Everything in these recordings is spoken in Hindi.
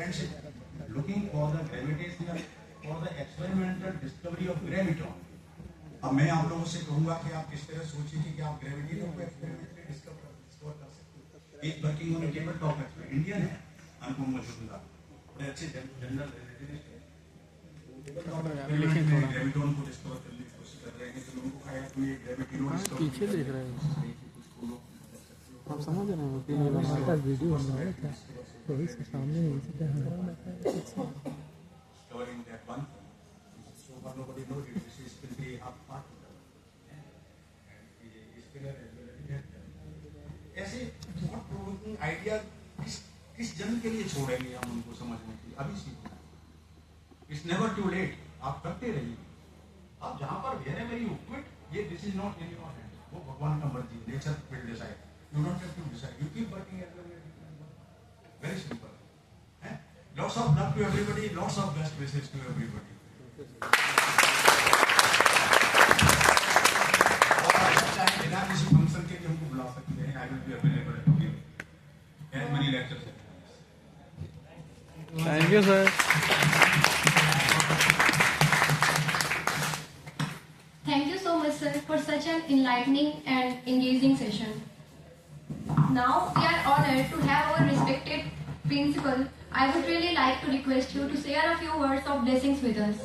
friendship, looking for the gravitational, for the experimental discovery of graviton. अब मैं आप लोगों से कहूँगा कि आप किस तरह सोचिए कि आप ग्रेविटेशन को एक्सपेरिमेंटली डिस्कवर कर सकते हैं। एक working on table top experiment, Indian है, अनुपम मजूमदार, बड़े अच्छे जनरल ग्रेविटोन को डिस्कवर करने की कोशिश कर रहे हैं। तो लोगों को खाया कि ये ग्रेविटोन पीछे देख रहे हैं, हम समझ रहे हैं कि ये हमारा वीडियो बन रहा था, तो इसके सामने नहीं से क्या covering that one, so far nobody knows it. This is will be up part of ऐसे बहुत प्रोवोकिंग आइडिया किस जन के लिए छोड़ेंगे हम उनको समझने के लिए? अभी सीखना, इट्स नेवर टू लेट, आप करते रहिए। आप जहाँ पर wherever you quit, ये this is not in your hand, वो भगवान का मर्जी, nature will decide, you don't have to decide, you keep working as well, very simple, है? Lots of love to everybody, lots of best wishes to everybody. बिना किसी फंक्शन के हमको बुला सकते हैं, I will be available to give as many lectures as possible. Thank you sir. Thank you so much, sir, for such an enlightening and engaging session. Now we are honored to have our respected principal. I would really like to request you to share a few words of blessings with us.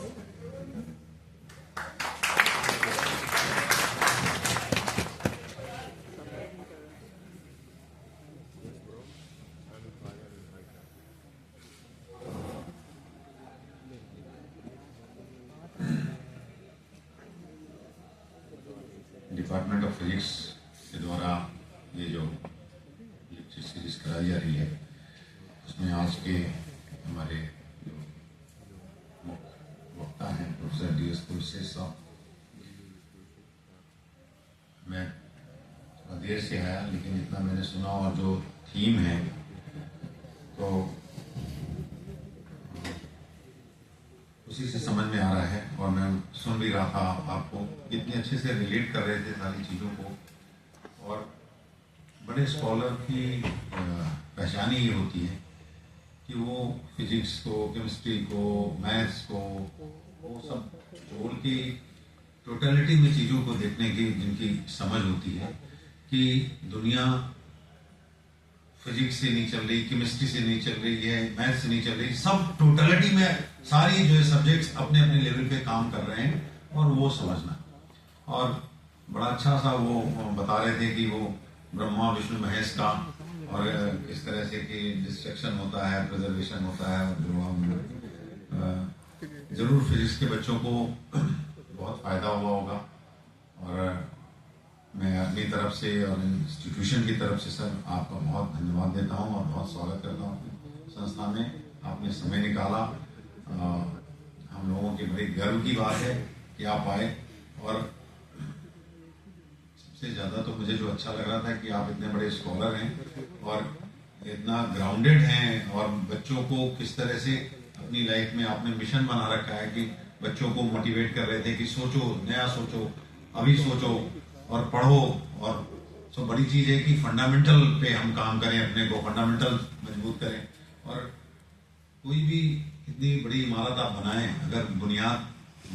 Department of physics के द्वारा ये जो लेक्चर सीरीज कराई जा रही है, उसमें आज के हमारे जो मुख्य वक्ता हैं प्रोफेसर DS तुलसी साहब, मैं थोड़ा देर से आया लेकिन जितना मैंने सुना और जो थीम है तो उसी से समझ में आ रहा है। और मैं सुन भी रहा था आपको कितने अच्छे से रिलेट कर रहे थे सारी चीज़ों को, और बड़े स्कॉलर की पहचान ही होती है कि वो फिजिक्स को, केमिस्ट्री को, मैथ्स को, वो सब जोड़ के टोटलिटी में चीज़ों को देखने की जिनकी समझ होती है कि दुनिया फिजिक्स से नहीं चल रही, केमिस्ट्री से नहीं चल रही है, मैथ्स से नहीं चल रही, सब टोटलिटी में सारी जो है सब्जेक्ट्स अपने अपने लेवल पे काम कर रहे हैं, और वो समझना। और बड़ा अच्छा सा वो बता रहे थे कि वो ब्रह्मा विष्णु महेश का, और इस तरह से कि डिस्ट्रक्शन होता है, प्रिजर्वेशन होता है, और जो हम जरूर फिजिक्स के बच्चों को बहुत फायदा हुआ होगा। और मैं अपनी तरफ से और इंस्टीट्यूशन की तरफ से सर आपका बहुत धन्यवाद देता हूँ और बहुत स्वागत करता हूँ संस्था में। आपने समय निकाला, हम लोगों की बड़ी गर्व की बात है कि आप आए। और सबसे ज़्यादा तो मुझे जो अच्छा लग रहा था कि आप इतने बड़े स्कॉलर हैं और इतना ग्राउंडेड हैं, और बच्चों को किस तरह से अपनी लाइफ में आपने मिशन बना रखा है कि बच्चों को मोटिवेट कर रहे थे कि सोचो, नया सोचो, अभी सोचो और पढ़ो। और तो बड़ी चीज़ है कि फंडामेंटल पे हम काम करें, अपने को फंडामेंटल मजबूत करें। और कोई भी इतनी बड़ी इमारत आप बनाएं, अगर बुनियाद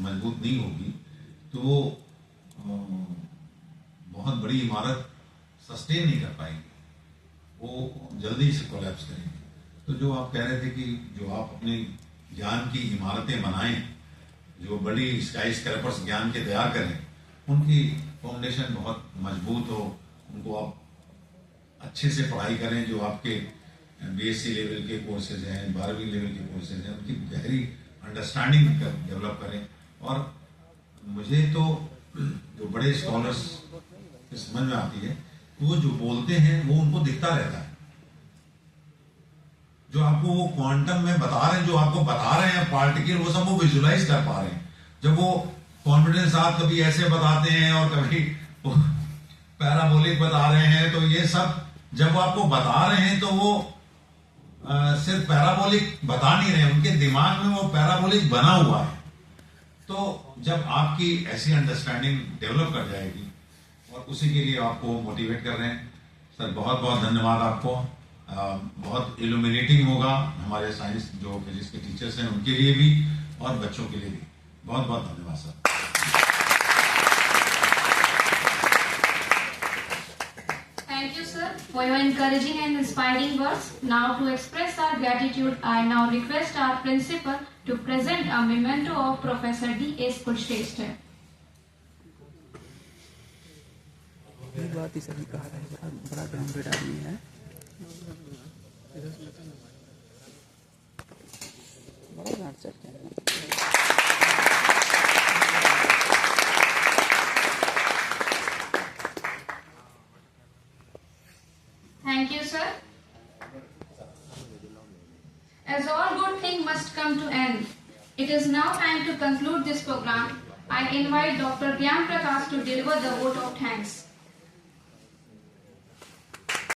मजबूत नहीं होगी तो वो बहुत बड़ी इमारत सस्टेन नहीं कर पाएगी, वो जल्दी से कोलैप्स करेंगे। तो जो आप कह रहे थे कि जो आप अपने ज्ञान की इमारतें बनाएं, जो बड़ी स्काई स्क्रैपर्स ज्ञान के तैयार करें, उनकी फाउंडेशन बहुत मजबूत हो, उनको आप अच्छे से पढ़ाई करें। जो आपके BSc लेवल के कोर्सेज हैं, 12वीं लेवल के कोर्सेज हैं, उनकी गहरी अंडरस्टैंडिंग डेवलप करें। और मुझे तो जो बड़े स्कॉलर्स की समझ में आती है कि वो जो बोलते हैं वो उनको दिखता रहता है। जो आपको वो क्वांटम में बता रहे हैं, जो आपको बता रहे हैं पार्टिकल, वो सब वो विजुलाइज कर पा रहे हैं। जब वो कॉन्फिडेंस आप कभी ऐसे बताते हैं और कभी पैराबोलिक बता रहे हैं, तो ये सब जब आपको बता रहे हैं तो वो सिर्फ पैराबोलिक बता नहीं रहे, उनके दिमाग में वो पैराबोलिक बना हुआ है। तो जब आपकी ऐसी अंडरस्टैंडिंग डेवलप कर जाएगी, और उसी के लिए आपको मोटिवेट कर रहे हैं। सर बहुत बहुत धन्यवाद आपको। बहुत इल्यूमिनेटिंग होगा हमारे साइंस जो फिजिक्स के टीचर्स हैं उनके लिए भी और बच्चों के लिए भी। बहुत बहुत धन्यवाद sir. Thank you, sir, for your encouraging and inspiring words. Now, to express our gratitude, I now request our principal to present a memento of Professor D.S. Kulshrestha. ये बात ही सही कहा है, बड़ा ग्राउंडेड आदमी है, बड़ा गांठ चढ़ते हैं। Thank you, sir. As all good things must come to end, it is now time to conclude this program. I invite Dr. Gyan Prakash to deliver the vote of thanks.